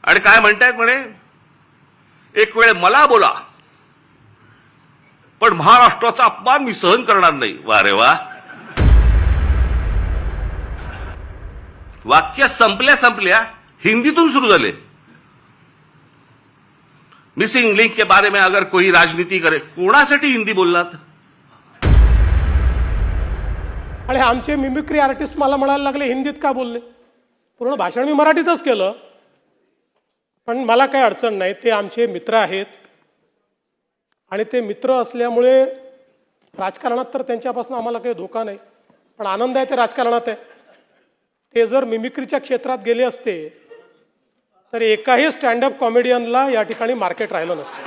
आणि काय म्हणतायत म्हणे, एक वेळ मला बोला पण महाराष्ट्राचा अपमान मी सहन करणार नाही. वा रे वा. वाक्य संपल्या हिंदीतून सुरू झाले. मिसिंग लिंक के बारे में अगर कोई राजनीति करे, कोणासाठी हिंदी बोललात? आणि आमचे मिमिक्री आर्टिस्ट मला म्हणायला लागले हिंदीत का बोलले. पूर्ण भाषण मी मराठीतच केलं, पण मला काही अडचण नाही. ते आमचे मित्र आहेत आणि ते मित्र असल्यामुळे राजकारणात तर त्यांच्यापासून आम्हाला काही धोका नाही, पण आनंद आहे ते राजकारणात आहे. ते जर मिमिक्रीच्या क्षेत्रात गेले असते तर एकाही स्टँडअप कॉमेडियनला या ठिकाणी मार्केट राहिलं नसतं.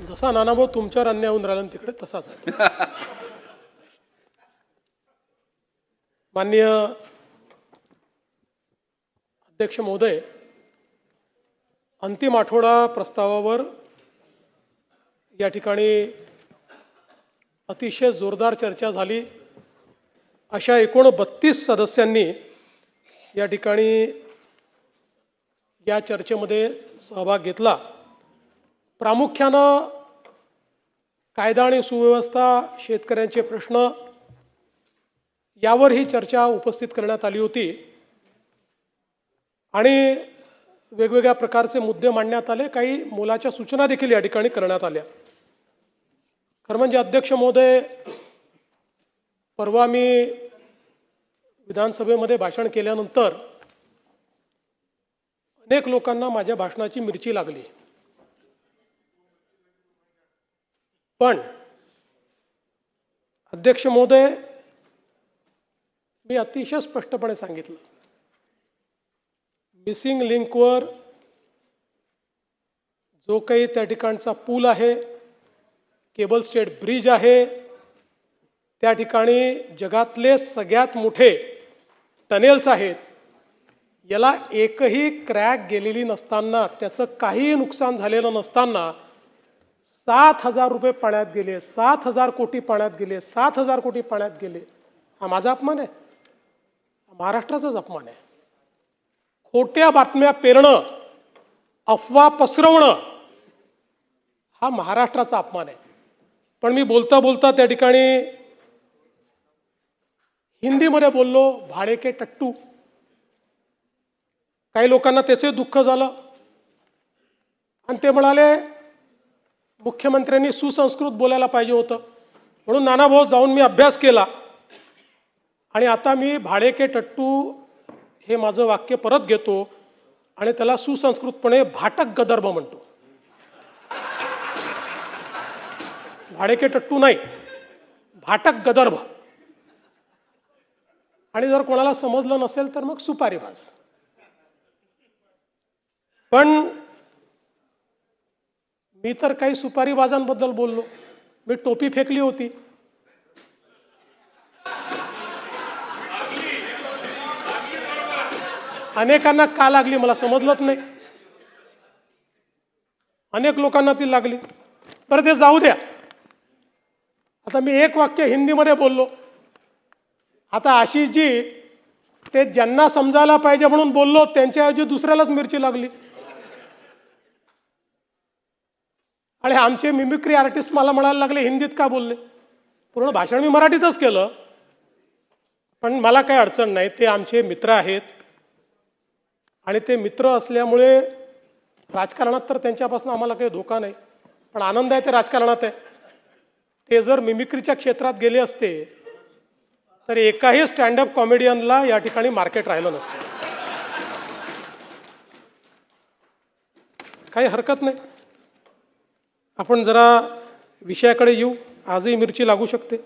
जसा नानाभाऊ तुमच्यावर अन्याय होऊन राहिला तिकडे तसाच आहे. माननीय अध्यक्ष महोदय, अंतिम आठवडा प्रस्तावावर या ठिकाणी अतिशय जोरदार चर्चा झाली. अशा एकूण 32 सदस्यांनी या ठिकाणी या चर्चेमध्ये सहभाग घेतला. प्रामुख्यानं कायदा आणि सुव्यवस्था, शेतकऱ्यांचे प्रश्न यावर ही चर्चा उपस्थित करण्यात आली होती आणि वेगवेगळ्या प्रकारचे मुद्दे मांडण्यात आले. काही मोलाच्या सूचना देखील या ठिकाणी करण्यात आल्या. खरं म्हणजे अध्यक्ष महोदय, परवा मी विधानसभेमध्ये भाषण केल्यानंतर अनेक लोकांना माझ्या भाषणाची मिरची लागली, पण अध्यक्ष महोदय, मी अतिशय स्पष्टपणे सांगितलं, मिसिंग लिंकवर जो काही त्या ठिकाणचा पूल आहे, केबल स्टेट ब्रिज आहे, त्या ठिकाणी जगातले सगळ्यात मोठे टनेल्स आहेत, याला एकही क्रॅक गेलेली नसताना, त्याचं काहीही नुकसान झालेलं नसताना 7,000 रुपये पाण्यात गेले, 7,000 कोटी पाण्यात गेले, 7,000 कोटी पाण्यात गेले. हा माझा अपमान आहे? महाराष्ट्राचाच अपमान आहे. खोट्या बातम्या पेरणं, अफवा पसरवणं हा महाराष्ट्राचा अपमान आहे. पण मी बोलता बोलता त्या ठिकाणी हिंदीमध्ये बोललो, भाडे के टट्टू. काही लोकांना त्याचे दुःख झालं आणि ते म्हणाले मुख्यमंत्र्यांनी सुसंस्कृत बोलायला पाहिजे होतं. म्हणून नानाभाऊ जाऊन मी अभ्यास केला आणि आता मी भाडे के टट्टू हे माझं वाक्य परत घेतो आणि त्याला सुसंस्कृतपणे भाटक गदर्भ म्हणतो. भाडे के टट्टू नाही, भाटक गदर्भ. आणि जर कोणाला समजलं नसेल तर मग सुपारीबाज. पण मी तर काही सुपारीबाजांबद्दल बोललो, मी टोपी फेकली होती. अनेकांना का लागली मला समजलंच नाही. अनेक लोकांना ती लागली. बरं ते जाऊ द्या. आता मी एक वाक्य हिंदीमध्ये बोललो. आता आशिषजी ते ज्यांना समजायला पाहिजे म्हणून बोललो, त्यांच्याऐवजी दुसऱ्यालाच मिरची लागली. आणि आमचे मिमिक्री आर्टिस्ट मला म्हणायला लागले हिंदीत का बोलले. पूर्ण भाषण मी मराठीतच केलं, पण मला काही अडचण नाही. ते आमचे मित्र आहेत आणि ते मित्र असल्यामुळे राजकारणात तर त्यांच्यापासून आम्हाला काही धोका नाही, पण आनंद आहे ते राजकारणात आहे. ते जर मिमिक्रीच्या क्षेत्रात गेले असते तर एकाही स्टँडअप कॉमेडियनला या ठिकाणी मार्केट राहिलं नसतं. काही हरकत नाही. आपण जरा विषयाकडे येऊ. आजही मिरची लागू शकते.